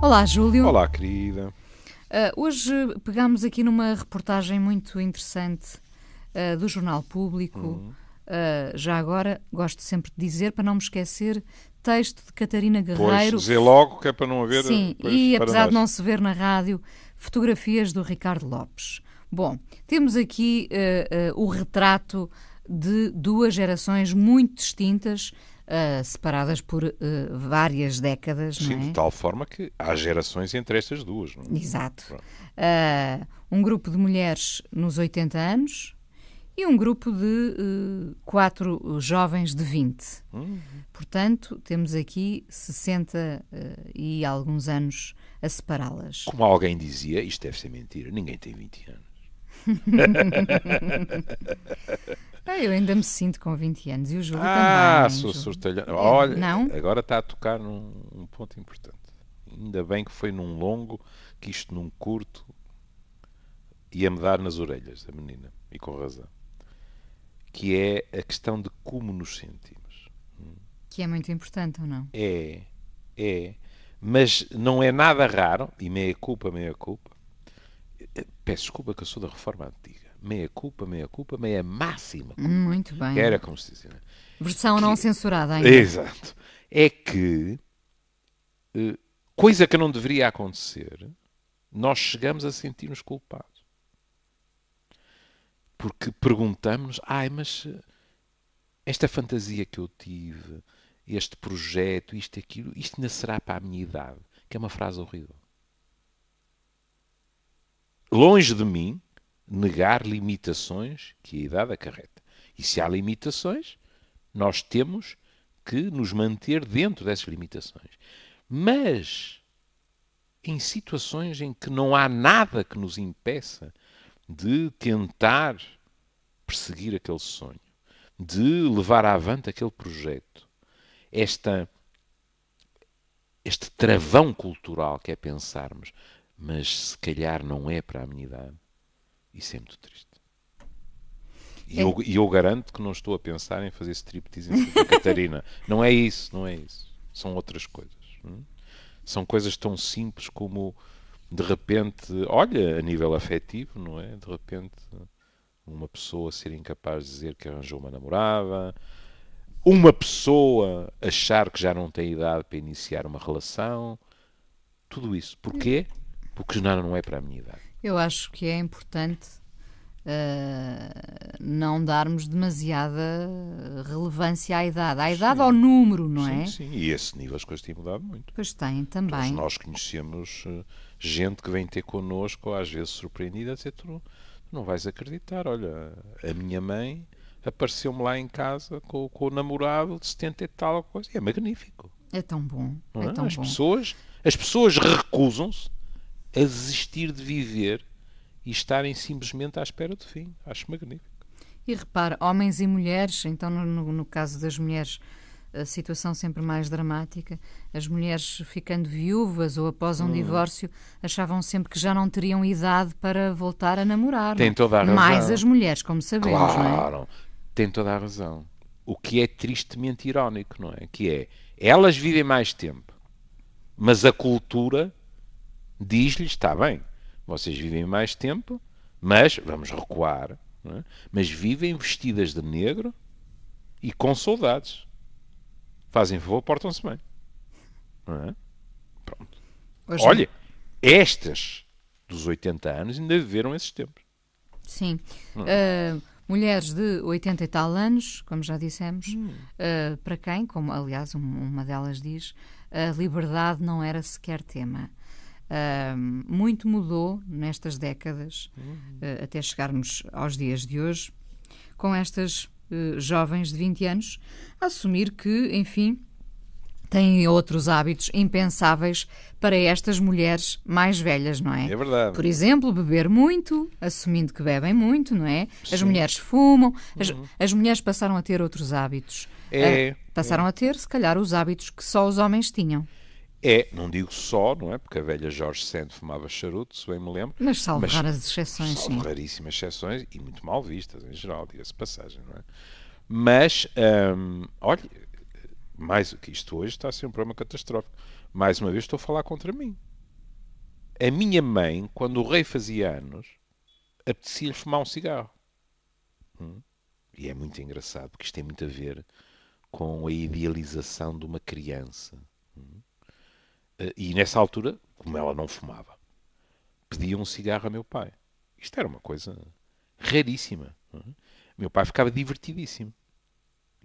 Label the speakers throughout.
Speaker 1: Olá, Júlio.
Speaker 2: Olá, querida.
Speaker 1: Hoje pegámos aqui numa reportagem muito interessante do Jornal Público. Já agora, gosto sempre de dizer, para não me esquecer, texto de Catarina Guerreiro.
Speaker 2: Pois, dizer logo que é para não haver...
Speaker 1: Sim,
Speaker 2: pois,
Speaker 1: e
Speaker 2: para
Speaker 1: apesar
Speaker 2: nós.
Speaker 1: de não se ver na rádio, fotografias do Ricardo Lopes. Bom, temos aqui o retrato de duas gerações muito distintas, separadas por várias décadas,
Speaker 2: Sim,
Speaker 1: não é?
Speaker 2: de tal forma que há gerações entre estas duas. Não é?
Speaker 1: Exato.
Speaker 2: Pronto.
Speaker 1: Um grupo de mulheres nos 80 anos e um grupo de 4 jovens de 20. Portanto, temos aqui 60 e alguns anos a separá-las.
Speaker 2: Como alguém dizia, isto deve ser mentira, ninguém tem 20 anos.
Speaker 1: Eu ainda me sinto com 20 anos e o Júlio também.
Speaker 2: Sou
Speaker 1: Júlio.
Speaker 2: surtalhão. Olha,
Speaker 1: Não?
Speaker 2: agora está a tocar num ponto importante. Ainda bem que foi num longo, que isto num curto ia-me dar nas orelhas, a menina, e com razão. Que é a questão de como nos sentimos.
Speaker 1: Que é muito importante, ou não?
Speaker 2: É. Mas não é nada raro, e meia culpa. Peço desculpa que eu sou da reforma antiga. Meia culpa, meia máxima culpa.
Speaker 1: Muito bem.
Speaker 2: Que era como se dizia. Né?
Speaker 1: Versão não censurada ainda.
Speaker 2: Exato. É que, coisa que não deveria acontecer, nós chegamos a sentir-nos culpados. Porque perguntamos-nos, mas esta fantasia que eu tive, este projeto, isto e aquilo, isto ainda será para a minha idade? Que é uma frase horrível. Longe de mim negar limitações que a idade acarreta. E se há limitações, nós temos que nos manter dentro dessas limitações. Mas, em situações em que não há nada que nos impeça de tentar perseguir aquele sonho, de levar avante aquele projeto, este travão cultural que é pensarmos, mas se calhar não é para a minha idade, isso é muito triste. E eu garanto que não estou a pensar em fazer striptease em Santa Catarina. Não é isso. São outras coisas. São coisas tão simples como, de repente, olha, a nível afetivo, não é? De repente, uma pessoa ser incapaz de dizer que arranjou uma namorada, uma pessoa achar que já não tem idade para iniciar uma relação, tudo isso. Porquê? Porque já não é para a minha idade.
Speaker 1: Eu acho que é importante não darmos demasiada relevância à idade. À idade ao número, não é?
Speaker 2: Sim. E esse nível as coisas têm mudado muito.
Speaker 1: Pois tem, também.
Speaker 2: Todos nós conhecemos gente que vem ter connosco, às vezes surpreendida, a dizer, tu não vais acreditar. Olha, a minha mãe apareceu-me lá em casa com o namorado de 70 e tal coisa. E é magnífico.
Speaker 1: É tão bom.
Speaker 2: Não
Speaker 1: é
Speaker 2: é?
Speaker 1: tão
Speaker 2: As
Speaker 1: bom.
Speaker 2: pessoas recusam-se a desistir de viver e estarem simplesmente à espera do fim. Acho magnífico.
Speaker 1: E repara, homens e mulheres, então no caso das mulheres, a situação sempre mais dramática, as mulheres ficando viúvas ou após um divórcio achavam sempre que já não teriam idade para voltar a namorar.
Speaker 2: Tem toda a razão.
Speaker 1: Mais as mulheres, como sabemos, não é?
Speaker 2: Claro, tem toda a razão. O que é tristemente irónico, não é? Que é, elas vivem mais tempo, mas a cultura diz-lhes, está bem, vocês vivem mais tempo, mas, vamos recuar, não é? Mas vivem vestidas de negro e com saudades. Fazem favor, portam-se bem. Não é? Pronto.
Speaker 1: Hoje
Speaker 2: Olha, estas dos 80 anos ainda viveram esses tempos.
Speaker 1: Sim. Mulheres de 80 e tal anos, como já dissemos, para quem, como aliás uma delas diz, a liberdade não era sequer tema. Muito mudou nestas décadas, até chegarmos aos dias de hoje, com estas jovens de 20 anos a assumir que, enfim, têm outros hábitos impensáveis para estas mulheres mais velhas, não é?
Speaker 2: É verdade.
Speaker 1: Por exemplo, beber muito, assumindo que bebem muito, não é? As
Speaker 2: Sim.
Speaker 1: mulheres fumam, as mulheres passaram a ter outros hábitos. Passaram a ter, se calhar, os hábitos que só os homens tinham.
Speaker 2: Não digo só, não é? Porque a velha Jorge Sand fumava charuto, se bem me lembro.
Speaker 1: Mas salvo raras exceções, sim.
Speaker 2: Salvo raríssimas exceções e muito mal vistas, em geral, diga-se passagem, não é? Mas, olha, mais do que isto hoje está a ser um problema catastrófico. Mais uma vez estou a falar contra mim. A minha mãe, quando o rei fazia anos, apetecia-lhe fumar um cigarro. E é muito engraçado, porque isto tem muito a ver com a idealização de uma criança. E nessa altura, como ela não fumava, pedia um cigarro a meu pai. Isto era uma coisa raríssima. Meu pai ficava divertidíssimo.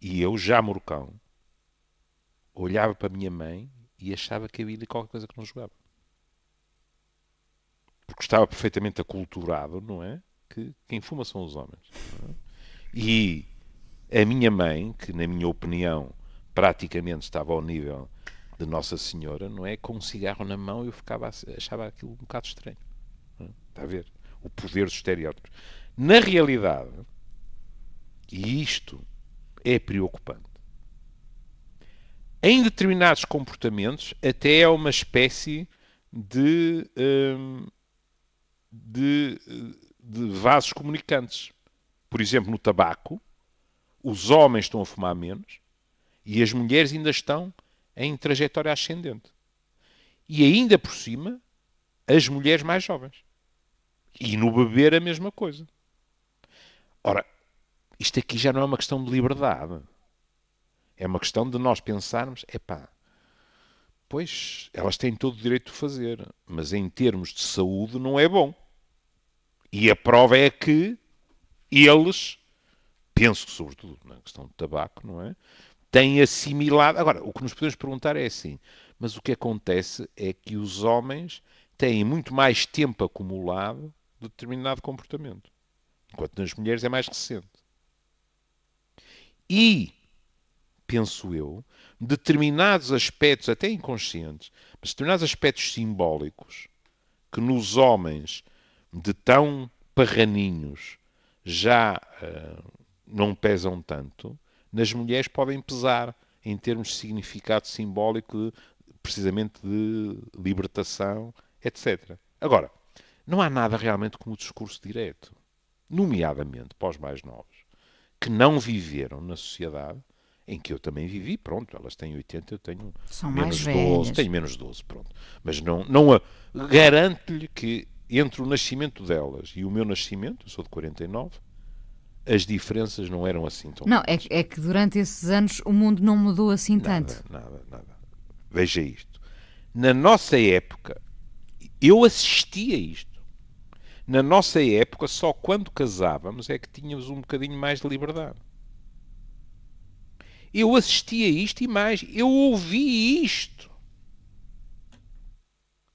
Speaker 2: E eu, já morcão, olhava para a minha mãe e achava que havia ali qualquer coisa que não jogava. Porque estava perfeitamente aculturado, não é? Que quem fuma são os homens. Não é? E a minha mãe, que na minha opinião praticamente estava ao nível de Nossa Senhora, não é? Com um cigarro na mão eu achava aquilo um bocado estranho. Não é? Está a ver? O poder dos estereótipos. Na realidade, e isto é preocupante, em determinados comportamentos até é uma espécie de vasos comunicantes. Por exemplo, no tabaco, os homens estão a fumar menos e as mulheres ainda estão em trajetória ascendente. E ainda por cima, as mulheres mais jovens. E no beber a mesma coisa. Ora, isto aqui já não é uma questão de liberdade. É uma questão de nós pensarmos, pois, elas têm todo o direito de fazer, mas em termos de saúde não é bom. E a prova é que eles, penso que sobretudo na questão do tabaco, não é? Têm assimilado. Agora, o que nos podemos perguntar é assim, mas o que acontece é que os homens têm muito mais tempo acumulado de determinado comportamento, enquanto nas mulheres é mais recente. E, penso eu, determinados aspectos, até inconscientes, mas determinados aspectos simbólicos, que nos homens de tão parraninhos já não pesam tanto, nas mulheres podem pesar em termos de significado simbólico, precisamente de libertação, etc. Agora, não há nada realmente como o discurso direto, nomeadamente para os mais novos, que não viveram na sociedade em que eu também vivi, pronto, elas têm 80, eu tenho
Speaker 1: São
Speaker 2: menos
Speaker 1: mais
Speaker 2: 12,
Speaker 1: velhas.
Speaker 2: tenho menos 12, pronto. Mas não garanto-lhe que entre o nascimento delas e o meu nascimento, eu sou de 49, as diferenças não eram assim tão
Speaker 1: Não,
Speaker 2: grandes.
Speaker 1: é que durante esses anos o mundo não mudou assim tanto.
Speaker 2: Nada. Veja isto. Na nossa época, eu assisti a isto. Na nossa época, só quando casávamos é que tínhamos um bocadinho mais de liberdade. Eu assisti a isto e mais. Eu ouvi isto.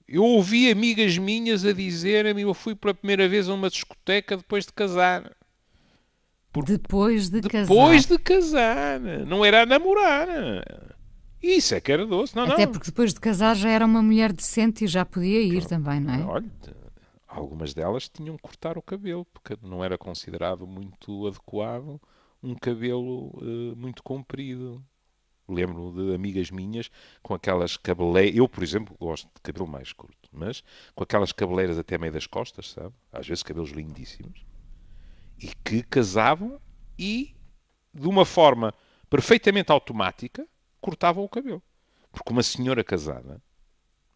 Speaker 2: Eu ouvi amigas minhas a dizerem-me: eu fui pela primeira vez a uma discoteca depois de casar.
Speaker 1: Depois de
Speaker 2: Depois
Speaker 1: casar.
Speaker 2: de casar. Não era a namorar. Isso é que era doce. Não,
Speaker 1: Até
Speaker 2: não.
Speaker 1: porque depois de casar já era uma mulher decente e já podia ir também, não é?
Speaker 2: Olha, algumas delas tinham que cortar o cabelo, porque não era considerado muito adequado um cabelo muito comprido. Lembro de amigas minhas com aquelas cabeleiras. Eu, por exemplo, gosto de cabelo mais curto, mas com aquelas cabeleiras até meio das costas, sabe? Às vezes cabelos lindíssimos. E que casavam e, de uma forma perfeitamente automática, cortavam o cabelo. Porque uma senhora casada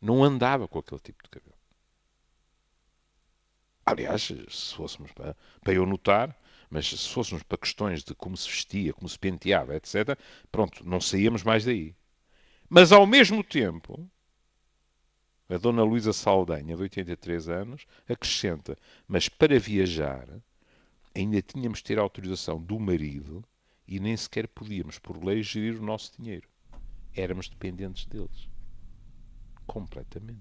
Speaker 2: não andava com aquele tipo de cabelo. Aliás, se fôssemos para eu notar, mas se fôssemos para questões de como se vestia, como se penteava, etc., pronto, não saíamos mais daí. Mas, ao mesmo tempo, a Dona Luísa Saldanha, de 83 anos, acrescenta, mas para viajar ainda tínhamos de ter a autorização do marido e nem sequer podíamos, por lei, gerir o nosso dinheiro. Éramos dependentes deles. Completamente.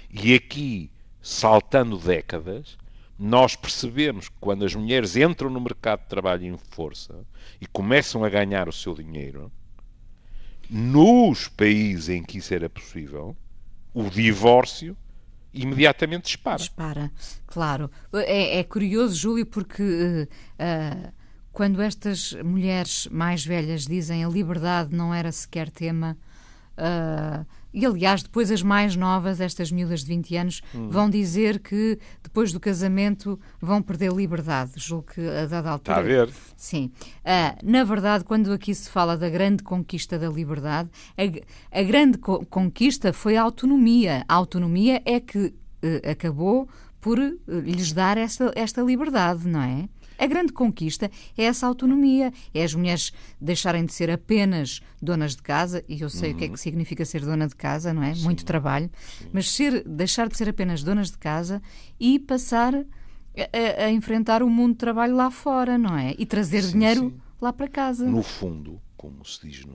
Speaker 2: E aqui, saltando décadas, nós percebemos que quando as mulheres entram no mercado de trabalho em força e começam a ganhar o seu dinheiro, nos países em que isso era possível, o divórcio imediatamente dispara.
Speaker 1: Dispara, claro. É curioso, Júlio, porque quando estas mulheres mais velhas dizem a liberdade não era sequer tema, E, aliás, depois as mais novas, estas miúdas de 20 anos, vão dizer que depois do casamento vão perder liberdade. Julgo que a dada altura...
Speaker 2: Está a ver?
Speaker 1: Sim. Na verdade, quando aqui se fala da grande conquista da liberdade, a grande conquista foi a autonomia. A autonomia é que acabou por lhes dar esta liberdade, não é? A grande conquista é essa autonomia, é as mulheres deixarem de ser apenas donas de casa, e eu sei o que é que significa ser dona de casa, não é? Sim. Muito trabalho, sim. Mas deixar de ser apenas donas de casa e passar a enfrentar o mundo de trabalho lá fora, não é? E trazer dinheiro lá para casa.
Speaker 2: No fundo, como se diz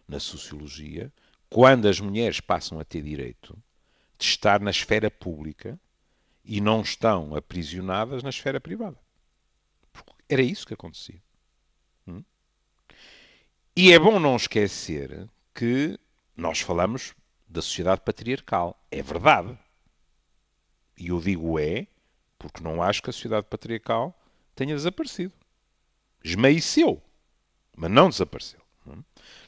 Speaker 2: na sociologia, quando as mulheres passam a ter direito de estar na esfera pública e não estão aprisionadas na esfera privada. Era isso que acontecia. E é bom não esquecer que nós falamos da sociedade patriarcal. É verdade. E eu digo porque não acho que a sociedade patriarcal tenha desaparecido. Esmaeceu, mas não desapareceu.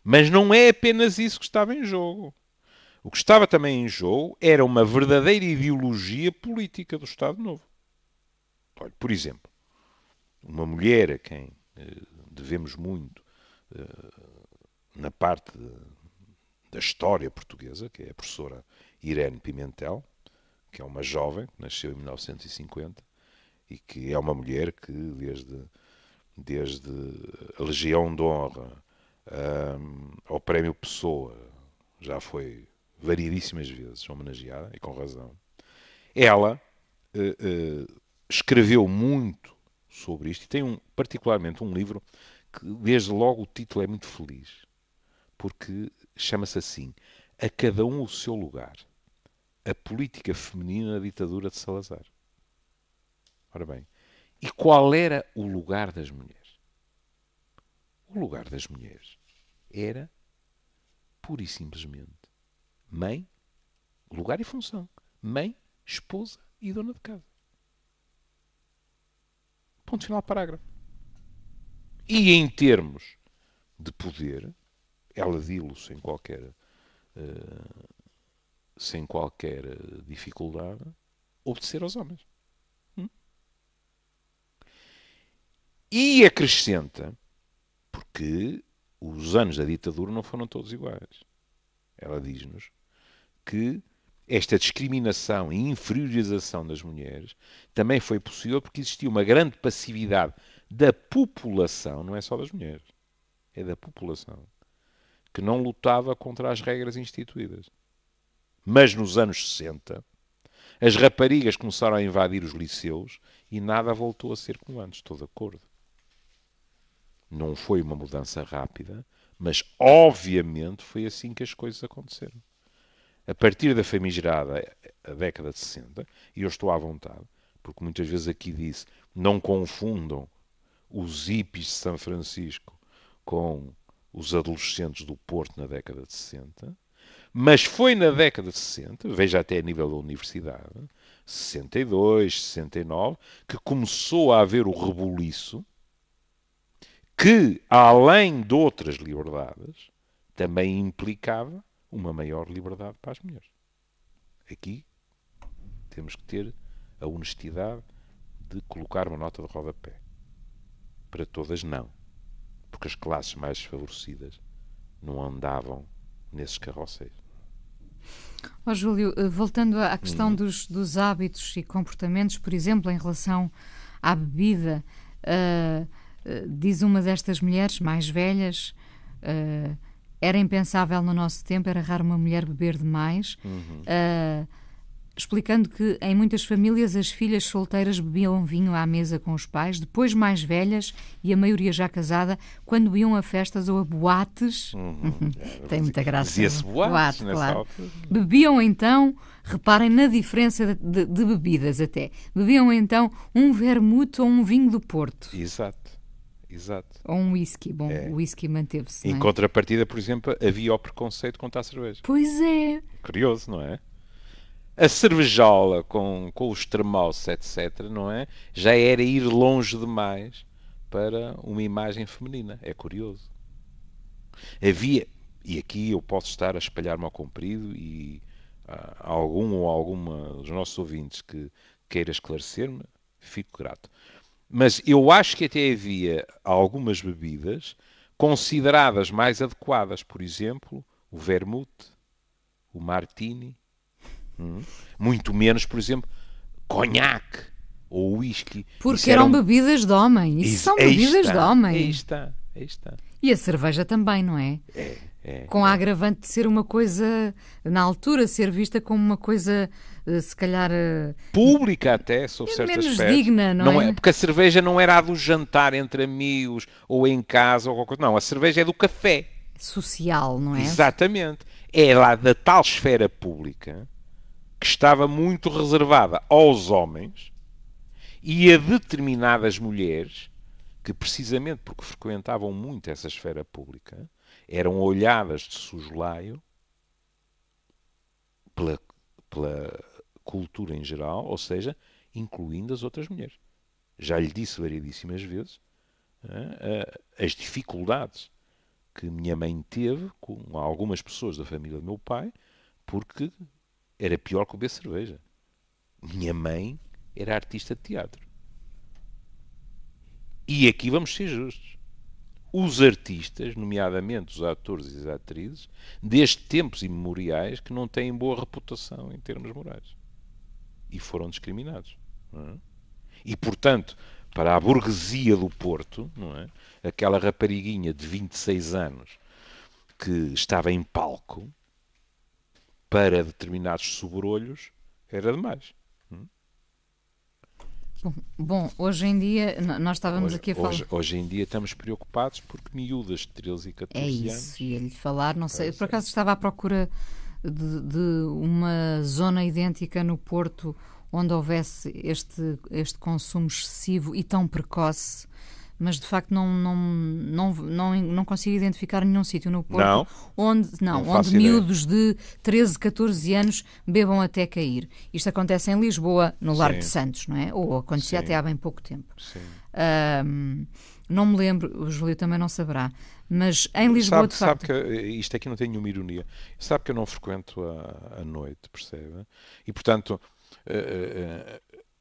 Speaker 2: Mas não é apenas isso que estava em jogo. O que estava também em jogo era uma verdadeira ideologia política do Estado Novo. Olha, por exemplo, uma mulher a quem devemos muito na parte da história portuguesa, que é a professora Irene Pimentel, que é uma jovem que nasceu em 1950 e que é uma mulher que desde a Legião de Honra ao Prémio Pessoa já foi variedíssimas vezes homenageada, e com razão. Ela escreveu muito sobre isto e tem particularmente um livro que desde logo o título é muito feliz, porque chama-se assim: A Cada Um o Seu Lugar, a política feminina na ditadura de Salazar. Ora bem, e qual era o lugar das mulheres? O lugar das mulheres era pura e simplesmente mãe, lugar e função, mãe, esposa e dona de casa. Ponto final, parágrafo. E em termos de poder, ela dilo sem qualquer dificuldade, obedecer aos homens. E acrescenta, porque os anos da ditadura não foram todos iguais. Ela diz-nos que esta discriminação e inferiorização das mulheres também foi possível porque existia uma grande passividade da população, não é só das mulheres, é da população, que não lutava contra as regras instituídas. Mas nos anos 60, as raparigas começaram a invadir os liceus e nada voltou a ser como antes. Estou de acordo. Não foi uma mudança rápida, mas obviamente foi assim que as coisas aconteceram. A partir da famigerada a década de 60, e eu estou à vontade, porque muitas vezes aqui disse, não confundam os hippies de São Francisco com os adolescentes do Porto na década de 60, mas foi na década de 60, veja até a nível da universidade, 62, 69, que começou a haver o rebuliço que, além de outras liberdades, também implicava uma maior liberdade para as mulheres. Aqui temos que ter a honestidade de colocar uma nota de rodapé. Para todas, não. Porque as classes mais desfavorecidas não andavam nesses carroceiros.
Speaker 1: Júlio, voltando à questão dos hábitos e comportamentos, por exemplo, em relação à bebida, diz uma destas mulheres mais velhas, era impensável no nosso tempo, era raro uma mulher beber demais, explicando que em muitas famílias as filhas solteiras bebiam vinho à mesa com os pais, depois mais velhas, e a maioria já casada, quando iam a festas ou a boates, tem muita graça.
Speaker 2: Dizia-se boate,
Speaker 1: claro. Bebiam então, reparem na diferença de bebidas até, bebiam então um vermute ou um vinho do Porto.
Speaker 2: Exato.
Speaker 1: Ou um whisky. Bom, o whisky manteve-se.
Speaker 2: Em contrapartida, por exemplo, havia o preconceito contra a cerveja.
Speaker 1: Pois é.
Speaker 2: Curioso, não é? A cervejola com os termossos, etc., não é? Já era ir longe demais para uma imagem feminina. É curioso. E aqui eu posso estar a espalhar-me ao comprido e algum ou alguma dos nossos ouvintes que queira esclarecer-me, fico grato. Mas eu acho que até havia algumas bebidas consideradas mais adequadas. Por exemplo, o vermute, o martini. Muito menos, por exemplo, conhaque ou whisky.
Speaker 1: Porque eram bebidas de homem. Isso são bebidas de homem.
Speaker 2: Aí está.
Speaker 1: E a cerveja também, não é? Com a agravante de ser uma coisa, na altura, ser vista como uma coisa, se calhar...
Speaker 2: pública até, sob certos
Speaker 1: menos
Speaker 2: aspectos.
Speaker 1: digna, não é?
Speaker 2: Porque a cerveja não era a do jantar entre amigos ou em casa ou qualquer coisa. Não, a cerveja é do café.
Speaker 1: Social, não é?
Speaker 2: Exatamente. É lá da tal esfera pública que estava muito reservada aos homens e a determinadas mulheres que, precisamente porque frequentavam muito essa esfera pública, eram olhadas de soslaio pela cultura em geral, ou seja, incluindo as outras mulheres. Já lhe disse variedíssimas vezes as dificuldades que minha mãe teve com algumas pessoas da família do meu pai, porque era pior que beber cerveja. Minha mãe era artista de teatro. E aqui vamos ser justos. Os artistas, nomeadamente os atores e as atrizes, desde tempos imemoriais, que não têm boa reputação em termos morais. E foram discriminados. Não é? E, portanto, para a burguesia do Porto, não é? Aquela rapariguinha de 26 anos que estava em palco para determinados sobrolhos, era demais.
Speaker 1: Bom, hoje em dia, nós estávamos aqui a falar...
Speaker 2: Hoje em dia estamos preocupados porque miúdas de 13 e 14 anos...
Speaker 1: É isso, ia-lhe falar, não sei, por acaso estava à procura de uma zona idêntica no Porto onde houvesse este consumo excessivo e tão precoce, mas de facto não consigo identificar nenhum sítio no Porto onde miúdos de 13, 14 anos bebam até cair. Isto acontece em Lisboa, no Largo de Santos, não é? Ou acontecia até há bem pouco tempo. Não me lembro, o Júlio também não saberá, mas em Lisboa, de facto...
Speaker 2: Sabe que isto aqui não tem nenhuma ironia. Sabe que eu não frequento a noite, percebe? E, portanto,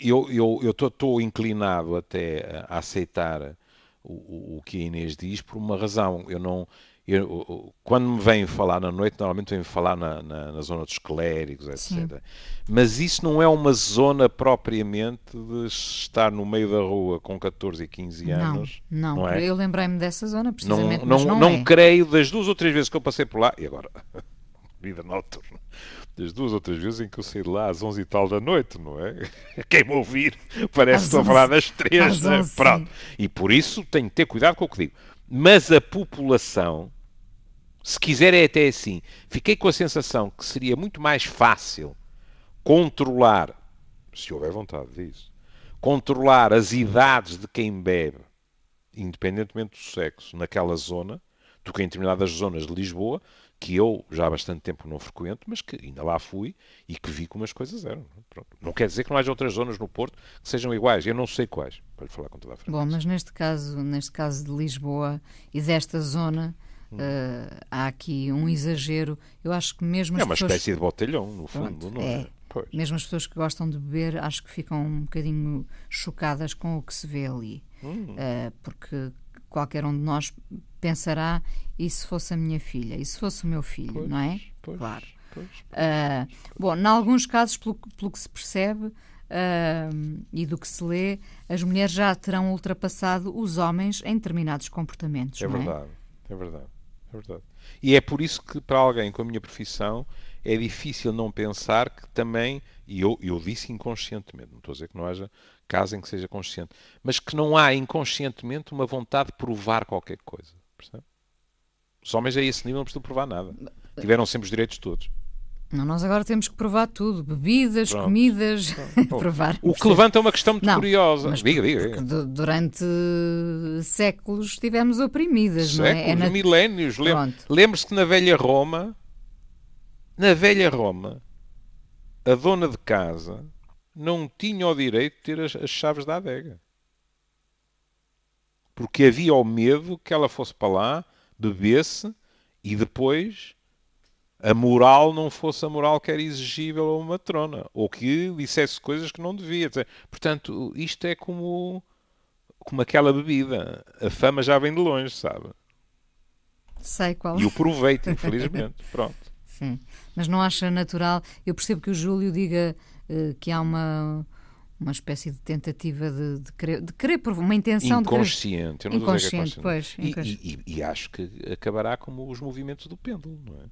Speaker 2: eu estou inclinado até a aceitar o que a Inês diz por uma razão. Quando me vêm falar na noite, normalmente vêm falar na zona dos clérigos, etc. Sim. Mas isso não é uma zona propriamente de estar no meio da rua com 14 e 15 anos.
Speaker 1: Não é? Eu lembrei-me dessa zona, precisamente,
Speaker 2: não creio, das 2 ou 3 vezes que eu passei por lá, e agora, vida noturna, das 2 ou 3 vezes em que eu saí de lá às 11 e tal da noite, não é? Quem me ouvir parece que estou a falar das 3, né? Pronto. E por isso tenho que ter cuidado com o que digo. Mas a população, se quiser é até assim, fiquei com a sensação que seria muito mais fácil controlar, se houver vontade disso, controlar as idades de quem bebe, independentemente do sexo, naquela zona, do que em determinadas zonas de Lisboa, que eu já há bastante tempo não frequento, mas que ainda lá fui e que vi como as coisas eram. Pronto. Não quer dizer que não haja outras zonas no Porto que sejam iguais. Eu não sei quais, para lhe falar com toda a franqueza.
Speaker 1: Bom, mas neste caso de Lisboa e desta zona, há aqui um exagero. Eu acho que mesmo as pessoas...
Speaker 2: É uma espécie de botelhão, no fundo,
Speaker 1: Pronto,
Speaker 2: não é? Pois.
Speaker 1: Mesmo as pessoas que gostam de beber, acho que ficam um bocadinho chocadas com o que se vê ali. Porque qualquer um de nós pensará, e se fosse a minha filha, e se fosse o meu filho, não é? Claro. Bom, em alguns casos, pelo que se percebe e do que se lê, as mulheres já terão ultrapassado os homens em determinados comportamentos.
Speaker 2: É
Speaker 1: não
Speaker 2: verdade, é verdade. E é por isso que, para alguém com a minha profissão, é difícil não pensar que também, e eu disse inconscientemente, não estou a dizer que não haja caso em que seja consciente, mas que não há inconscientemente uma vontade de provar qualquer coisa. Percebe? Os homens a esse nível não precisam provar nada. Tiveram sempre os direitos todos.
Speaker 1: Não, nós agora temos que provar tudo. Bebidas, comidas, provar.
Speaker 2: O que levanta uma questão muito curiosa. Diga.
Speaker 1: Durante séculos estivemos oprimidas,
Speaker 2: séculos,
Speaker 1: não é?
Speaker 2: Milénios. Lembre-se que na velha Roma, a dona de casa não tinha o direito de ter as chaves da adega. Porque havia o medo que ela fosse para lá, bebesse E depois a moral não fosse a moral que era exigível a uma matrona, ou que dissesse coisas que não devia. Portanto, isto é como aquela bebida. A fama já vem de longe, sabe?
Speaker 1: Sei qual.
Speaker 2: E o proveito, infelizmente. Pronto.
Speaker 1: Sim, mas não acha natural. Eu percebo que o Júlio diga que há uma espécie de tentativa de querer uma intenção
Speaker 2: inconsciente.
Speaker 1: Eu não inconsciente,
Speaker 2: estou a dizer que é
Speaker 1: consciente.
Speaker 2: E acho que acabará como os movimentos do pêndulo, não é?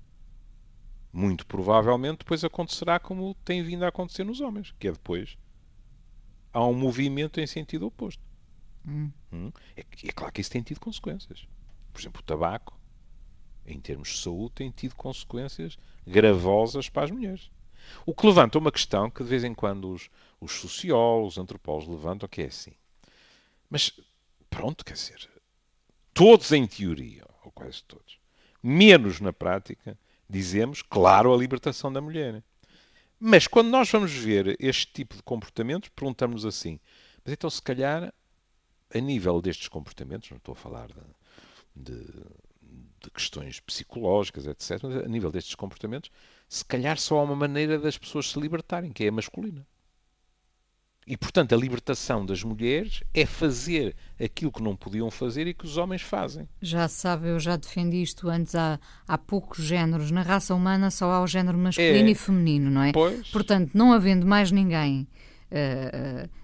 Speaker 2: Muito provavelmente depois acontecerá como tem vindo a acontecer nos homens, que é depois há um movimento em sentido oposto. É claro que isso tem tido consequências. Por exemplo, o tabaco, em termos de saúde, tem tido consequências gravosas para as mulheres. O que levanta uma questão que de vez em quando os sociólogos, os antropólogos levantam, que é assim. Mas, pronto, quer dizer, todos em teoria, ou quase todos, menos na prática, dizemos, claro, a libertação da mulher. Mas quando nós vamos ver este tipo de comportamentos, perguntamos assim, mas então se calhar, a nível destes comportamentos, não estou a falar de questões psicológicas, etc., mas a nível destes comportamentos, se calhar só há uma maneira das pessoas se libertarem, que é a masculina. E, portanto, a libertação das mulheres é fazer aquilo que não podiam fazer e que os homens fazem.
Speaker 1: Já sabe, eu já defendi isto antes, há poucos géneros. Na raça humana só há o género masculino e feminino, não é?
Speaker 2: Pois.
Speaker 1: Portanto, não havendo mais ninguém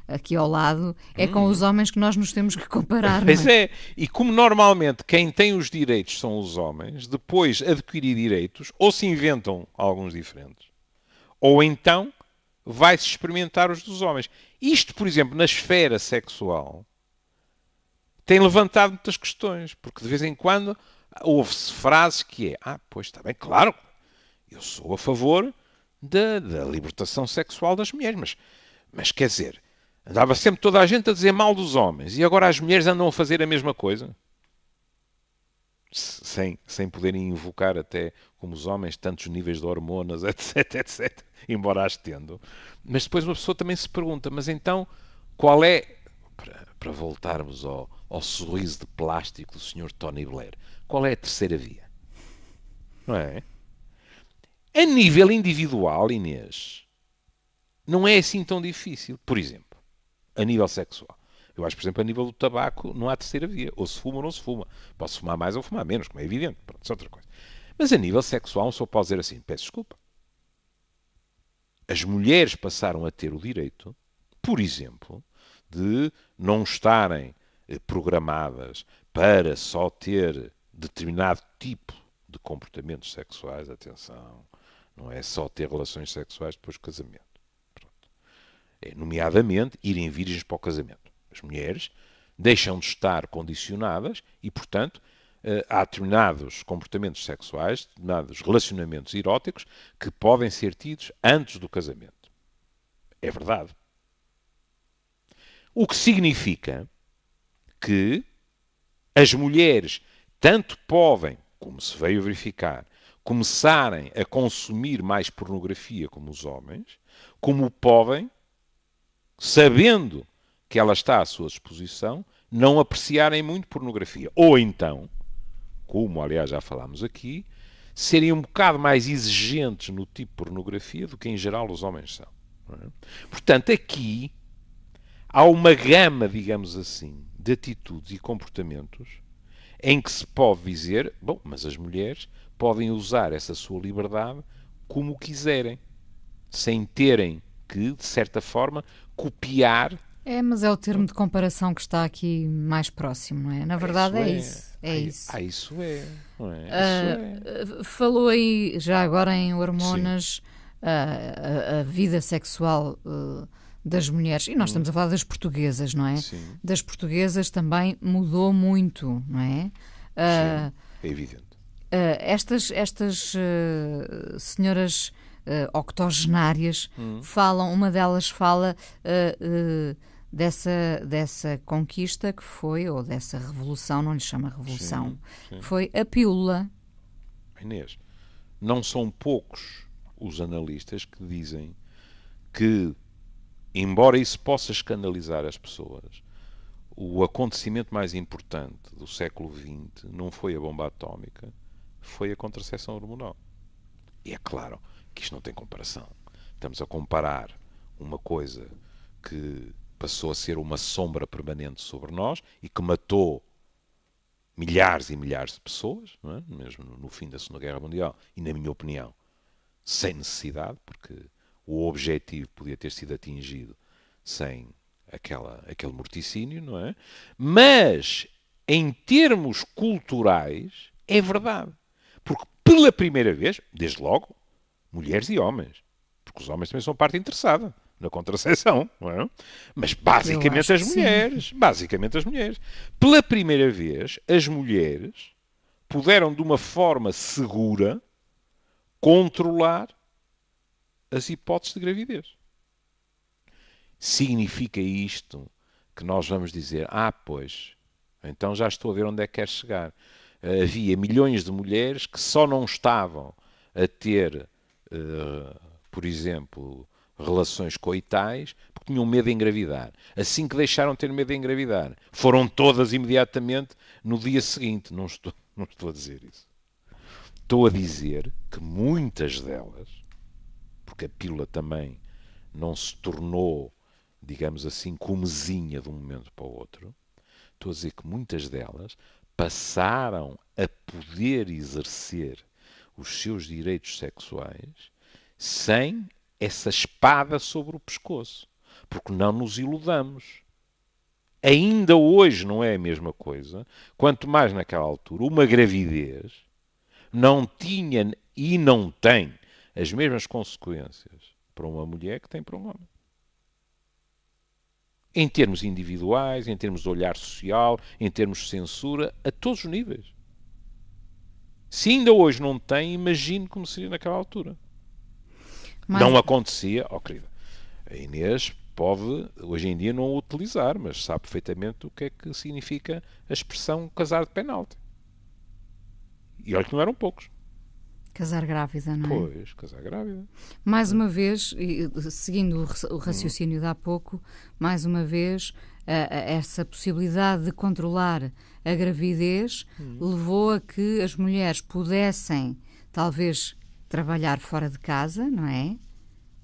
Speaker 1: aqui ao lado, é com os homens que nós nos temos que comparar.
Speaker 2: Pois
Speaker 1: não é?
Speaker 2: é. E como normalmente quem tem os direitos são os homens, depois de adquirir direitos, ou se inventam alguns diferentes, ou então vai-se experimentar os dos homens. Isto, por exemplo, na esfera sexual, tem levantado muitas questões, porque de vez em quando ouve-se frases que é pois está bem, claro, eu sou a favor da libertação sexual das mulheres, mas quer dizer, andava sempre toda a gente a dizer mal dos homens e agora as mulheres andam a fazer a mesma coisa? Sem poderem invocar até, como os homens, tantos níveis de hormonas, etc, etc, embora as tendo. Mas depois uma pessoa também se pergunta, mas então, qual é, para voltarmos ao sorriso de plástico do Sr. Tony Blair, qual é a terceira via? Não é? A nível individual, Inês, não é assim tão difícil. Por exemplo, a nível sexual. Eu acho, por exemplo, a nível do tabaco, não há terceira via. Ou se fuma ou não se fuma. Posso fumar mais ou fumar menos, como é evidente. Pronto, isso é outra coisa. Mas a nível sexual, um só pode dizer assim, peço desculpa. As mulheres passaram a ter o direito, por exemplo, de não estarem programadas para só ter determinado tipo de comportamentos sexuais. Atenção, não é só ter relações sexuais depois do casamento. Pronto. É, nomeadamente, irem virgens para o casamento. As mulheres deixam de estar condicionadas e, portanto, há determinados comportamentos sexuais, determinados relacionamentos eróticos que podem ser tidos antes do casamento. É verdade. O que significa que as mulheres tanto podem, como se veio verificar, começarem a consumir mais pornografia como os homens, como podem, sabendo que ela está à sua disposição, não apreciarem muito pornografia. Ou então, como aliás já falámos aqui, serem um bocado mais exigentes no tipo de pornografia do que em geral os homens são. Não é? Portanto, aqui há uma gama, digamos assim, de atitudes e comportamentos em que se pode dizer, bom, mas as mulheres podem usar essa sua liberdade como quiserem, sem terem que, de certa forma, copiar.
Speaker 1: Mas é o termo de comparação que está aqui mais próximo, não é? Na verdade é isso. É isso.
Speaker 2: Isso é. Não é? Isso
Speaker 1: é. Falou aí, já agora em hormonas, a vida sexual das mulheres, e nós estamos a falar das portuguesas, não é?
Speaker 2: Sim.
Speaker 1: Das portuguesas também mudou muito, não é?
Speaker 2: Sim, é evidente.
Speaker 1: Estas senhoras octogenárias falam, uma delas fala dessa conquista que foi, ou dessa revolução, não lhe chama revolução,
Speaker 2: sim.
Speaker 1: foi a pílula.
Speaker 2: Inês, não são poucos os analistas que dizem que, embora isso possa escandalizar as pessoas, o acontecimento mais importante do século XX não foi a bomba atómica, foi a contracepção hormonal. E é claro que isto não tem comparação. Estamos a comparar uma coisa que passou a ser uma sombra permanente sobre nós e que matou milhares e milhares de pessoas, não é? Mesmo no fim da Segunda Guerra Mundial, e na minha opinião, sem necessidade, porque o objetivo podia ter sido atingido sem aquele morticínio, não é? Mas, em termos culturais, é verdade. Porque, pela primeira vez, desde logo, mulheres e homens, porque os homens também são parte interessada na contracepção, não é? Mas basicamente as mulheres, basicamente as mulheres. Pela primeira vez, as mulheres puderam, de uma forma segura, controlar as hipóteses de gravidez. Significa isto que nós vamos dizer, pois, então já estou a ver onde é que quer chegar. Havia milhões de mulheres que só não estavam a ter, por exemplo, relações coitais porque tinham medo de engravidar. Assim que deixaram de ter medo de engravidar, foram todas imediatamente no dia seguinte. Não estou a dizer isso. Estou a dizer que muitas delas, porque a pílula também não se tornou, digamos assim, comezinha de um momento para o outro, estou a dizer que muitas delas passaram a poder exercer os seus direitos sexuais sem essa espada sobre o pescoço. Porque não nos iludamos. Ainda hoje não é a mesma coisa, quanto mais naquela altura, uma gravidez não tinha e não tem as mesmas consequências para uma mulher que tem para um homem. Em termos individuais, em termos de olhar social, em termos de censura, a todos os níveis. Se ainda hoje não tem, imagine como seria naquela altura. Não acontecia, querida, a Inês pode hoje em dia não o utilizar, mas sabe perfeitamente o que é que significa a expressão casar de penalti. E olha que não eram poucos.
Speaker 1: Casar grávida, não é?
Speaker 2: Pois, casar grávida.
Speaker 1: Mais uma vez, seguindo o raciocínio de há pouco, mais uma vez, essa possibilidade de controlar a gravidez levou a que as mulheres pudessem, talvez, trabalhar fora de casa, não é?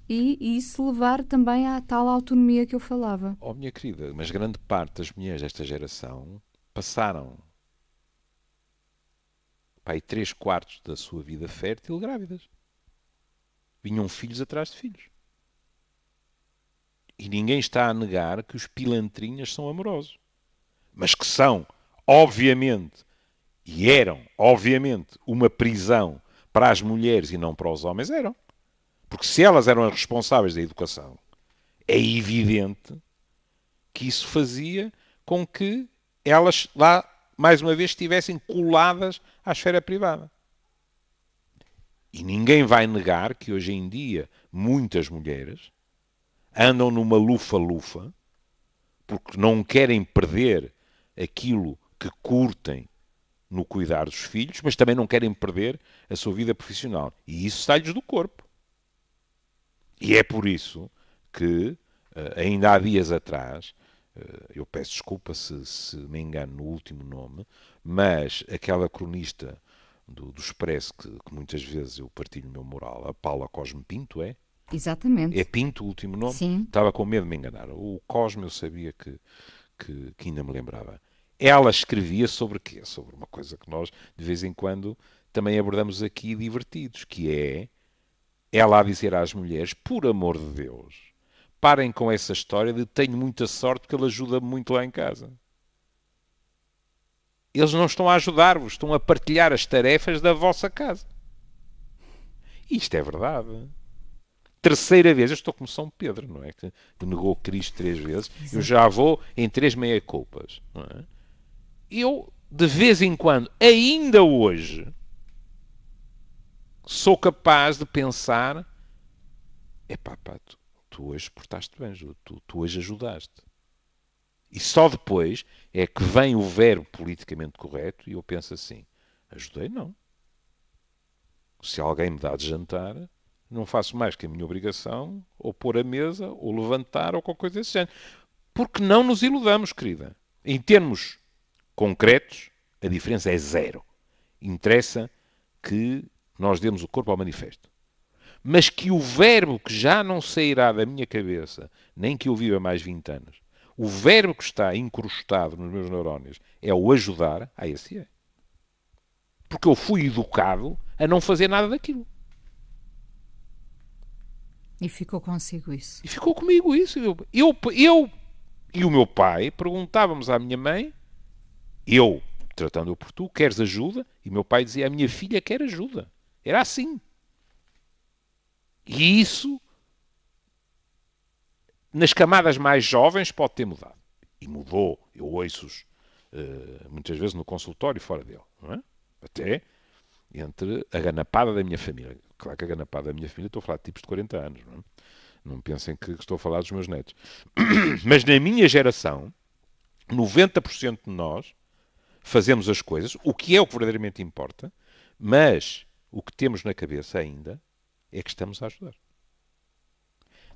Speaker 1: E isso levar também à tal autonomia que eu falava.
Speaker 2: Minha querida, mas grande parte das mulheres desta geração passaram aí 3/4 da sua vida fértil grávidas. Vinham filhos atrás de filhos. E ninguém está a negar que os pilantrinhas são amorosos. Mas que são, obviamente, e eram, obviamente, uma prisão para as mulheres e não para os homens, eram. Porque se elas eram as responsáveis da educação, é evidente que isso fazia com que elas lá, mais uma vez, estivessem coladas à esfera privada. E ninguém vai negar que hoje em dia muitas mulheres andam numa lufa-lufa porque não querem perder aquilo que curtem no cuidar dos filhos, mas também não querem perder a sua vida profissional. E isso sai-lhes do corpo. E é por isso que, ainda há dias atrás, eu peço desculpa se me engano no último nome, mas aquela cronista do Expresso, que muitas vezes eu partilho o meu moral, a Paula Cosme Pinto, é?
Speaker 1: Exatamente.
Speaker 2: É Pinto o último nome?
Speaker 1: Sim.
Speaker 2: Estava com medo de me enganar. O Cosme eu sabia que ainda me lembrava. Ela escrevia sobre quê? Sobre uma coisa que nós, de vez em quando, também abordamos aqui divertidos, que é ela a dizer às mulheres, por amor de Deus, parem com essa história de tenho muita sorte porque ele ajuda-me muito lá em casa. Eles não estão a ajudar-vos, estão a partilhar as tarefas da vossa casa. Isto é verdade. Terceira vez, eu estou como São Pedro, não é? Que negou Cristo 3 vezes. Sim. Eu já vou em 3 meia-culpas. Não é? Eu, de vez em quando, ainda hoje, sou capaz de pensar tu hoje portaste bem, tu hoje ajudaste. E só depois é que vem o verbo politicamente correto e eu penso assim, ajudei não. Se alguém me dá de jantar, não faço mais que a minha obrigação, ou pôr a mesa, ou levantar, ou qualquer coisa desse género. Porque não nos iludamos, querida. Em termos concretos, a diferença é zero. Interessa que nós demos o corpo ao manifesto. Mas que o verbo que já não sairá da minha cabeça, nem que eu viva mais 20 anos, o verbo que está incrustado nos meus neurónios é o ajudar, esse é. Porque eu fui educado a não fazer nada daquilo.
Speaker 1: E ficou consigo isso.
Speaker 2: E ficou comigo isso. Eu e o meu pai perguntávamos à minha mãe, eu, tratando-o por tu, queres ajuda? E meu pai dizia, a minha filha quer ajuda. Era assim. E isso, nas camadas mais jovens, pode ter mudado. E mudou. Eu ouço-os muitas vezes no consultório fora dele. Não é? Até entre a ganapada da minha família. Claro que a ganapada da minha família, estou a falar de tipos de 40 anos. Não é? Não pensem que estou a falar dos meus netos. Mas na minha geração, 90% de nós fazemos as coisas, o que é o que verdadeiramente importa, mas o que temos na cabeça ainda é que estamos a ajudar.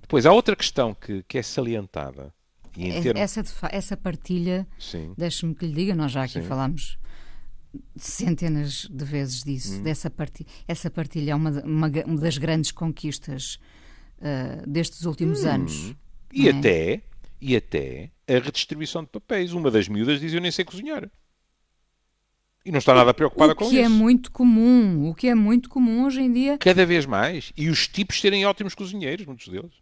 Speaker 2: Depois, há outra questão que é salientada. E em termos...
Speaker 1: essa partilha, deixe-me que lhe diga, nós já aqui falámos centenas de vezes disso, dessa partilha. Essa partilha é uma das grandes conquistas destes últimos anos.
Speaker 2: E até a redistribuição de papéis. Uma das miúdas diz, eu nem sei cozinhar. E não está nada preocupada com isso.
Speaker 1: O que é muito comum hoje em dia.
Speaker 2: Cada vez mais. E os tipos serem ótimos cozinheiros, muitos deles.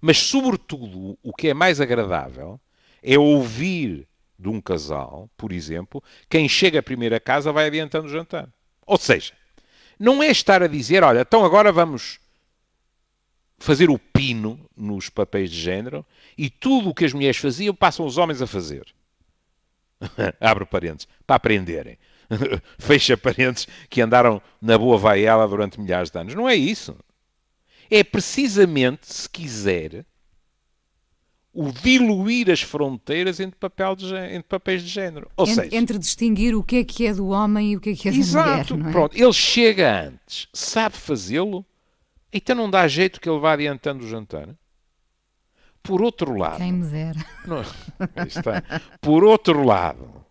Speaker 2: Mas, sobretudo, o que é mais agradável é ouvir de um casal, por exemplo, quem chega primeiro a casa vai adiantando o jantar. Ou seja, não é estar a dizer, olha, então agora vamos fazer o pino nos papéis de género e tudo o que as mulheres faziam passam os homens a fazer. Abre parênteses, para aprenderem. Fecha parênteses, que andaram na boa vaela durante milhares de anos. Não é isso. É precisamente, se quiser, o diluir as fronteiras entre papéis de género. Ou seja,
Speaker 1: entre distinguir o que é do homem e o que é da mulher. Não é?
Speaker 2: Pronto, ele chega antes, sabe fazê-lo, então não dá jeito que ele vá adiantando o jantar. Por outro lado...
Speaker 1: Quem me dera.
Speaker 2: Não, está. Por outro lado,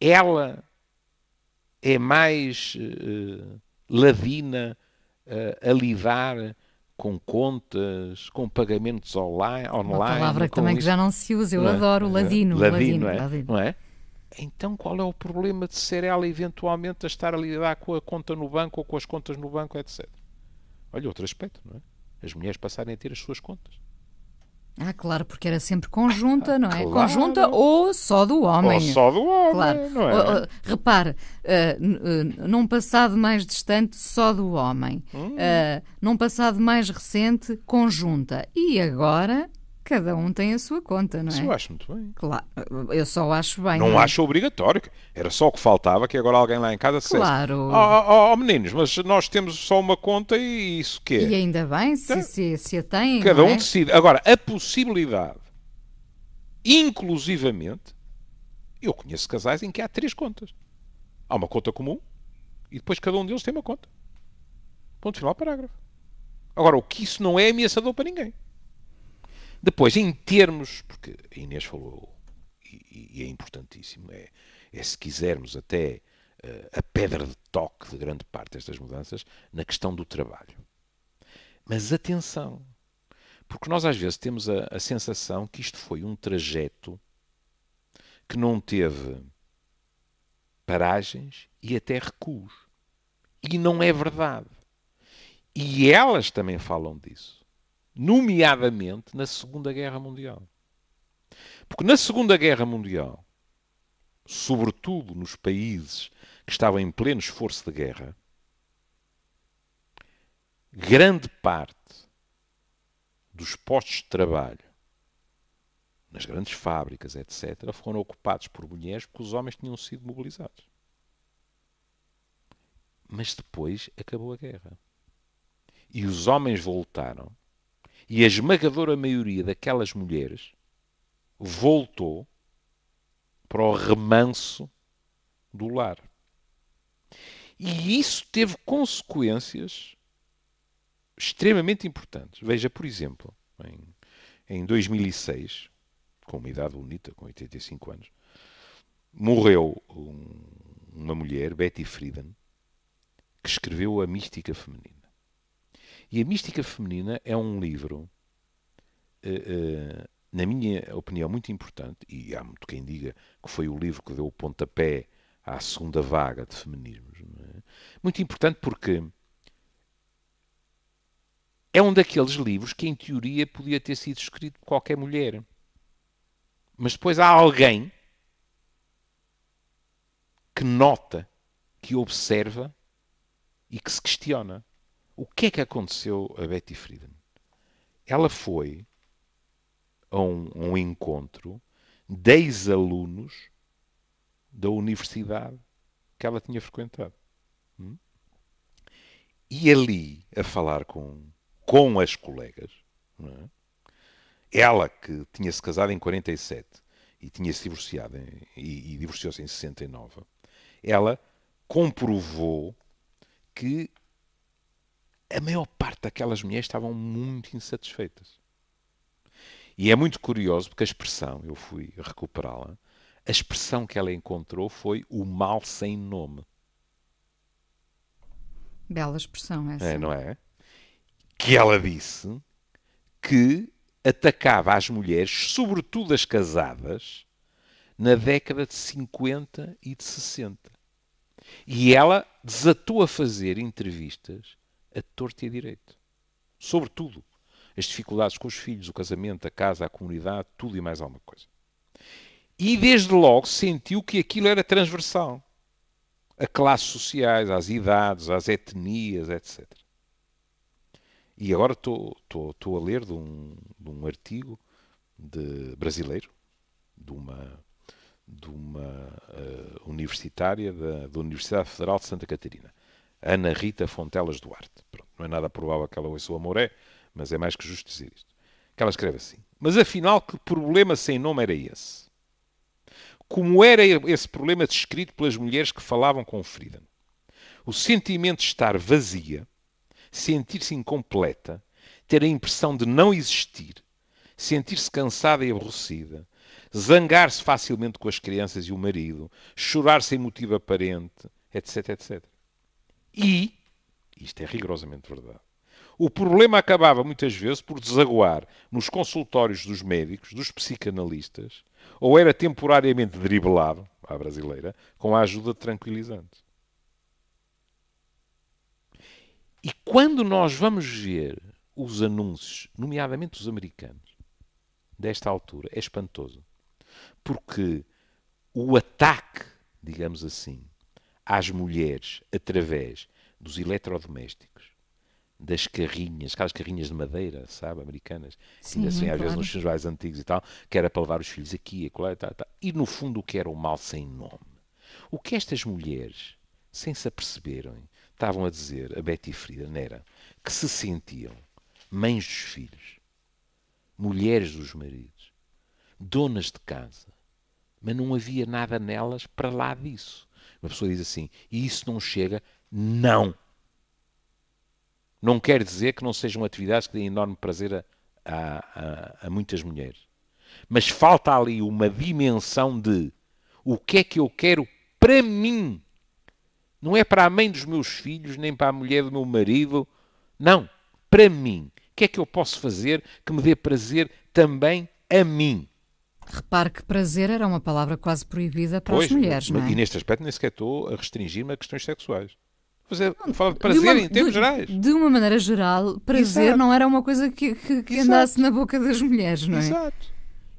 Speaker 2: ela é mais ladina a lidar com contas, com pagamentos online.
Speaker 1: Uma palavra também
Speaker 2: isso.
Speaker 1: Que já não se usa, eu adoro o ladino.
Speaker 2: Ladino. Não é? Então qual é o problema de ser ela eventualmente a estar a lidar com a conta no banco ou com as contas no banco, etc. Olha, outro aspecto, não é? As mulheres passarem a ter as suas contas.
Speaker 1: Claro, porque era sempre conjunta, não é?
Speaker 2: Claro.
Speaker 1: Conjunta ou só do homem.
Speaker 2: Ou só do homem,
Speaker 1: claro.
Speaker 2: Não é?
Speaker 1: Repare, num passado mais distante, só do homem. Num passado mais recente, conjunta. E agora, cada um tem a sua conta, não é?
Speaker 2: Isso eu acho muito bem.
Speaker 1: Claro, eu só acho bem.
Speaker 2: Não acho obrigatório. Era só o que faltava que agora alguém lá em casa dissesse.
Speaker 1: Claro.
Speaker 2: Meninos, mas nós temos só uma conta e isso quê?
Speaker 1: E ainda bem, se a têm.
Speaker 2: Cada um decide. Agora, a possibilidade, inclusivamente, eu conheço casais em que há 3 contas. Há uma conta comum e depois cada um deles tem uma conta. Ponto final, parágrafo. Agora, o que isso não é ameaçador para ninguém. Depois, em termos, porque a Inês falou, e é importantíssimo, é se quisermos até a pedra de toque de grande parte destas mudanças, na questão do trabalho. Mas atenção, porque nós às vezes temos a sensação que isto foi um trajeto que não teve paragens e até recuos. E não é verdade. E elas também falam disso. Nomeadamente na Segunda Guerra Mundial. Porque na Segunda Guerra Mundial, sobretudo nos países que estavam em pleno esforço de guerra, grande parte dos postos de trabalho, nas grandes fábricas, etc., foram ocupados por mulheres porque os homens tinham sido mobilizados. Mas depois acabou a guerra. E os homens voltaram. E a esmagadora maioria daquelas mulheres voltou para o remanso do lar. E isso teve consequências extremamente importantes. Veja, por exemplo, em 2006, com uma idade bonita, com 85 anos, morreu uma mulher, Betty Friedan, que escreveu A Mística Feminina. E A Mística Feminina é um livro, na minha opinião, muito importante, e há muito quem diga que foi o livro que deu o pontapé à segunda vaga de feminismos. Não é? Muito importante porque é um daqueles livros que, em teoria, podia ter sido escrito por qualquer mulher. Mas depois há alguém que nota, que observa e que se questiona. O que é que aconteceu a Betty Friedan? Ela foi a um encontro de ex-alunos da universidade que ela tinha frequentado. E ali, a falar com as colegas, não é? Ela que tinha-se casado em 47 e tinha-se divorciado e divorciou-se em 69, ela comprovou que a maior parte daquelas mulheres estavam muito insatisfeitas. E é muito curioso porque a expressão, eu fui recuperá-la, a expressão que ela encontrou foi o mal sem nome.
Speaker 1: Bela expressão essa.
Speaker 2: Não é? Que ela disse que atacava as mulheres, sobretudo as casadas, na década de 50 e de 60. E ela desatou a fazer entrevistas a torto e a direito. Sobretudo. As dificuldades com os filhos, o casamento, a casa, a comunidade, tudo e mais alguma coisa. E desde logo sentiu que aquilo era transversal. A classes sociais, às idades, às etnias, etc. E agora estou a ler de um artigo brasileiro, de uma universitária da Universidade Federal de Santa Catarina, Ana Rita Fontelas Duarte. Pronto, não é nada provável que ela ouça o Amoré, mas é mais que justo dizer isto. Que ela escreve assim: mas afinal, que problema sem nome era esse? Como era esse problema descrito pelas mulheres que falavam com Friedan? O sentimento de estar vazia, sentir-se incompleta, ter a impressão de não existir, sentir-se cansada e aborrecida, zangar-se facilmente com as crianças e o marido, chorar sem motivo aparente, etc, etc. E, isto é rigorosamente verdade, o problema acabava muitas vezes por desaguar nos consultórios dos médicos, dos psicanalistas, ou era temporariamente driblado, à brasileira, com a ajuda de tranquilizantes. E quando nós vamos ver os anúncios, nomeadamente os americanos, desta altura, é espantoso. Porque o ataque, digamos assim, às mulheres através dos eletrodomésticos, das carrinhas, aquelas carrinhas de madeira, sabe, americanas,
Speaker 1: Sim,
Speaker 2: ainda assim, às
Speaker 1: claro.
Speaker 2: vezes nos filmes mais antigos e tal, que era para levar os filhos aqui, acolá, e tal, tal. E no fundo o que era o mal sem nome. O que estas mulheres, sem se aperceberem, estavam a dizer, a Betty Friedan, era que se sentiam mães dos filhos, mulheres dos maridos, donas de casa, mas não havia nada nelas para lá disso. Uma pessoa diz assim, e isso não chega? Não. Não quer dizer que não sejam atividades que deem enorme prazer a muitas mulheres. Mas falta ali uma dimensão de o que é que eu quero para mim. Não é para a mãe dos meus filhos, nem para a mulher do meu marido. Não. Para mim. O que é que eu posso fazer que me dê prazer também a mim?
Speaker 1: Repare que prazer era uma palavra quase proibida para as mulheres, não é?
Speaker 2: E neste aspecto nem sequer estou a restringir-me a questões sexuais. Falar de prazer em termos gerais.
Speaker 1: De uma maneira geral, prazer
Speaker 2: Exato.
Speaker 1: não era uma coisa que andasse na boca das mulheres, não é?
Speaker 2: Exato.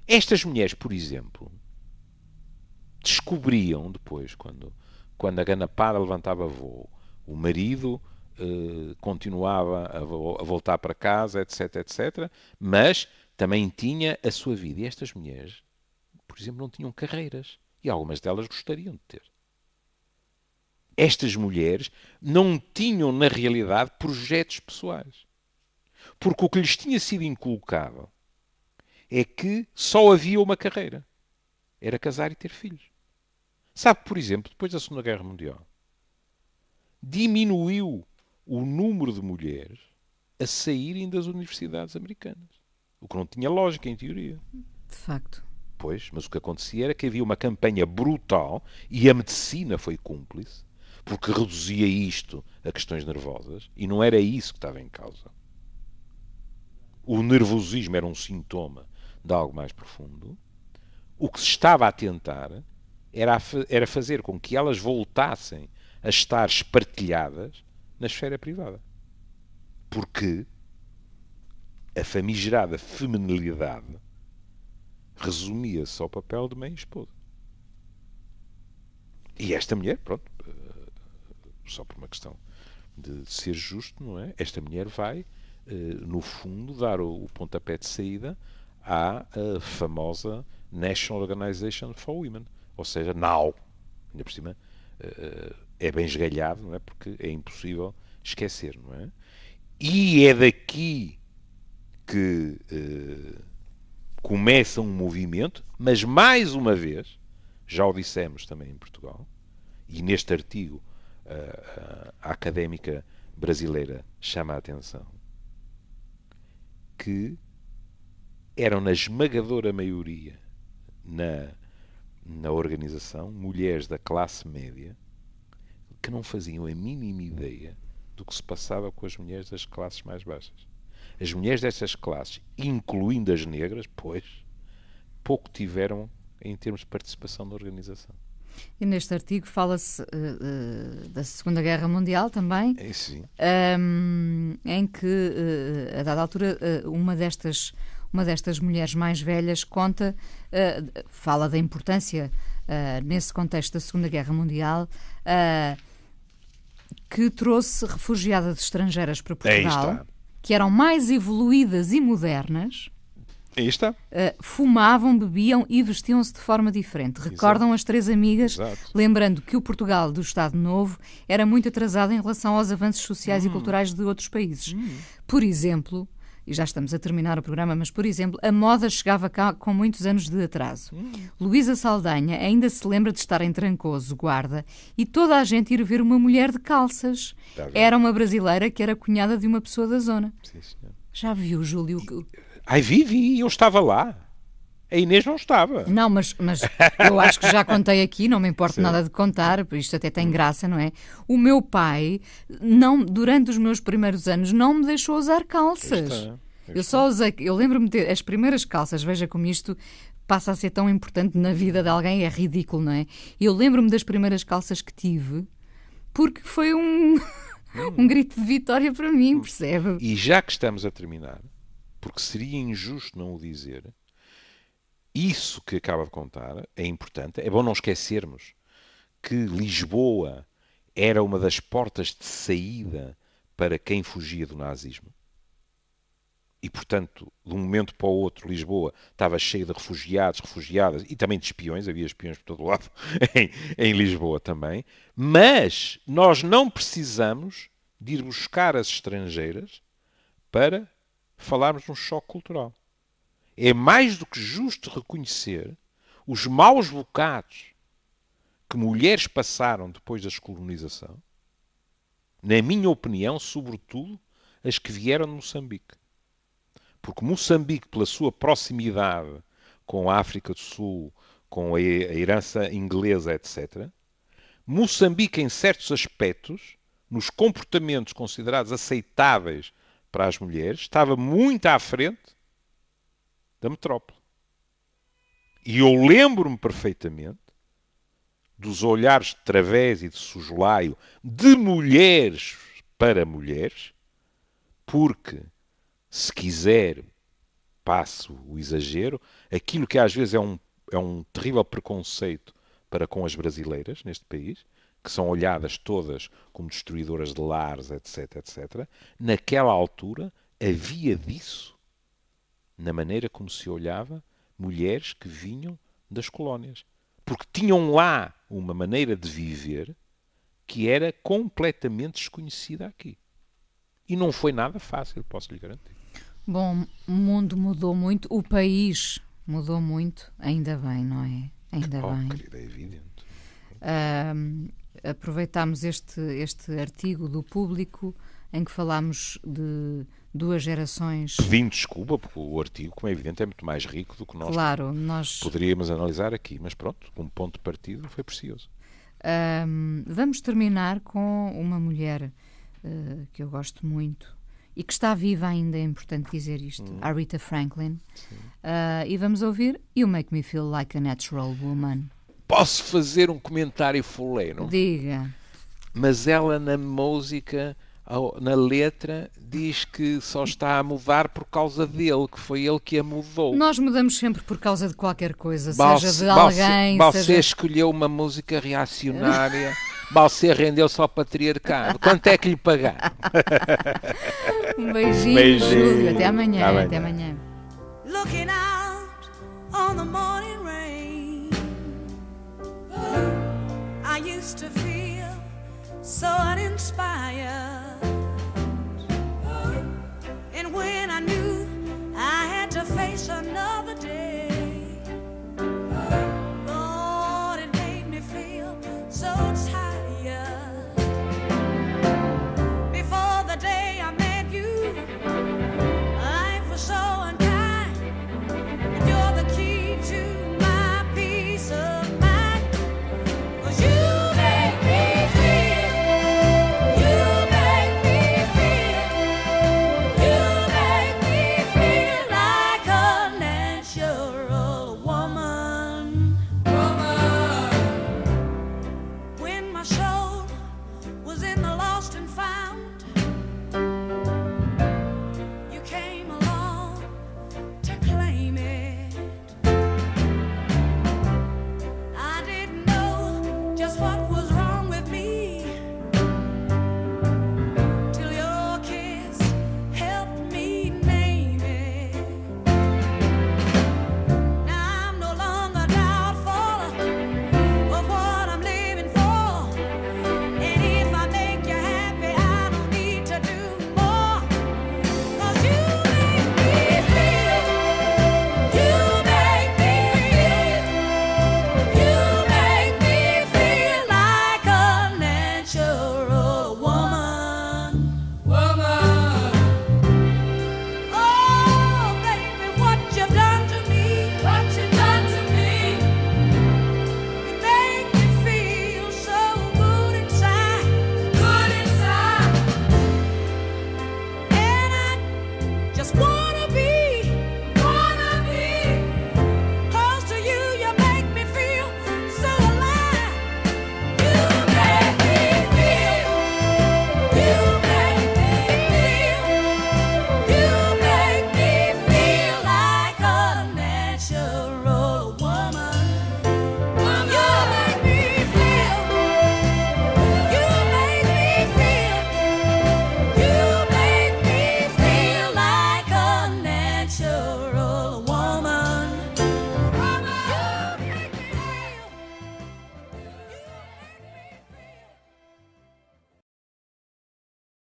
Speaker 2: Estas mulheres, por exemplo, descobriam depois, quando a ganapada levantava voo, o marido continuava a voltar para casa, etc, etc, mas também tinha a sua vida. E estas mulheres, por exemplo, não tinham carreiras. E algumas delas gostariam de ter. Estas mulheres não tinham, na realidade, projetos pessoais. Porque o que lhes tinha sido inculcado é que só havia uma carreira. Era casar e ter filhos. Sabe, por exemplo, depois da Segunda Guerra Mundial, diminuiu o número de mulheres a saírem das universidades americanas. O que não tinha lógica, em teoria.
Speaker 1: De facto.
Speaker 2: Pois, mas o que acontecia era que havia uma campanha brutal e a medicina foi cúmplice, porque reduzia isto a questões nervosas e não era isso que estava em causa. O nervosismo era um sintoma de algo mais profundo. O que se estava a tentar era fazer com que elas voltassem a estar espartilhadas na esfera privada. Porque a famigerada feminilidade resumia-se ao papel de mãe e esposa. E esta mulher, pronto, só por uma questão de ser justo, não é? Esta mulher vai, no fundo, dar o pontapé de saída à famosa National Organization for Women, ou seja, NOW. Ainda por cima, é bem esgalhado, não é? Porque é impossível esquecer, não é? E é daqui que começa um movimento, mas mais uma vez, já o dissemos também em Portugal, e neste artigo a académica brasileira chama a atenção, que eram na esmagadora maioria na organização mulheres da classe média que não faziam a mínima ideia do que se passava com as mulheres das classes mais baixas. As mulheres destas classes, incluindo as negras, pois, pouco tiveram em termos de participação na organização.
Speaker 1: E neste artigo fala-se da Segunda Guerra Mundial também,
Speaker 2: Sim.
Speaker 1: Em que, a dada altura, uma destas mulheres mais velhas fala da importância, nesse contexto da Segunda Guerra Mundial, que trouxe refugiadas estrangeiras para Portugal, que eram mais evoluídas e modernas.
Speaker 2: Aí está.
Speaker 1: Fumavam, bebiam e vestiam-se de forma diferente. Recordam as três amigas, lembrando que o Portugal do Estado Novo era muito atrasado em relação aos avanços sociais e culturais de outros países. Por exemplo, e já estamos a terminar o programa, mas, por exemplo, a moda chegava cá com muitos anos de atraso. Luísa Saldanha ainda se lembra de estar em Trancoso, Guarda, e toda a gente ir ver uma mulher de calças. Era uma brasileira que era cunhada de uma pessoa da zona.
Speaker 2: Sim, senhor.
Speaker 1: Já viu, Júlio?
Speaker 2: Vi, eu estava lá. A Inês não estava.
Speaker 1: Não, mas eu acho que já contei aqui, não me importa nada de contar, isto até tem graça, não é? O meu pai, durante os meus primeiros anos, não me deixou usar calças. Eu só usei, eu lembro-me de as primeiras calças, veja como isto passa a ser tão importante na vida de alguém, é ridículo, não é? Eu lembro-me das primeiras calças que tive, porque foi um grito de vitória para mim, percebe?
Speaker 2: E já que estamos a terminar, porque seria injusto não o dizer, isso que acaba de contar é importante. É bom não esquecermos que Lisboa era uma das portas de saída para quem fugia do nazismo. E, portanto, de um momento para o outro, Lisboa estava cheia de refugiados, refugiadas e também de espiões. Havia espiões por todo lado em Lisboa também. Mas nós não precisamos de ir buscar as estrangeiras para falarmos de um choque cultural. É mais do que justo reconhecer os maus bocados que mulheres passaram depois da descolonização, na minha opinião, sobretudo as que vieram de Moçambique. Porque Moçambique, pela sua proximidade com a África do Sul, com a herança inglesa, etc., Moçambique, em certos aspectos, nos comportamentos considerados aceitáveis para as mulheres, estava muito à frente da metrópole. E eu lembro-me perfeitamente dos olhares de través e de sujolaio de mulheres para mulheres, porque, se quiser, passo o exagero, aquilo que às vezes é um terrível preconceito para com as brasileiras neste país, que são olhadas todas como destruidoras de lares, etc, etc, naquela altura havia disso na maneira como se olhava mulheres que vinham das colónias. Porque tinham lá uma maneira de viver que era completamente desconhecida aqui. E não foi nada fácil, posso lhe garantir.
Speaker 1: Bom, o mundo mudou muito, o país mudou muito, ainda bem, não é? Ainda bem.
Speaker 2: Querida, é evidente.
Speaker 1: Aproveitámos este artigo do Público em que falámos duas gerações.
Speaker 2: Pedindo desculpa, porque o artigo, como é evidente, é muito mais rico do que nós poderíamos analisar aqui. Mas pronto, um ponto de partida foi precioso.
Speaker 1: Vamos terminar com uma mulher que eu gosto muito e que está viva ainda, é importante dizer isto, a Aretha Franklin. E vamos ouvir You Make Me Feel Like a Natural Woman.
Speaker 2: Posso fazer um comentário fuleiro?
Speaker 1: Diga.
Speaker 2: Mas ela na música, na letra, diz que só está a mudar por causa dele, que foi ele que a mudou.
Speaker 1: Nós mudamos sempre por causa de qualquer coisa, seja de alguém...
Speaker 2: Você escolheu uma música reacionária, você rendeu-se ao patriarcado. Quanto é que lhe pagaram?
Speaker 1: Um beijinho, Júlio. Até amanhã. Até amanhã.
Speaker 3: Looking out on the morning rain, I used to feel so uninspired.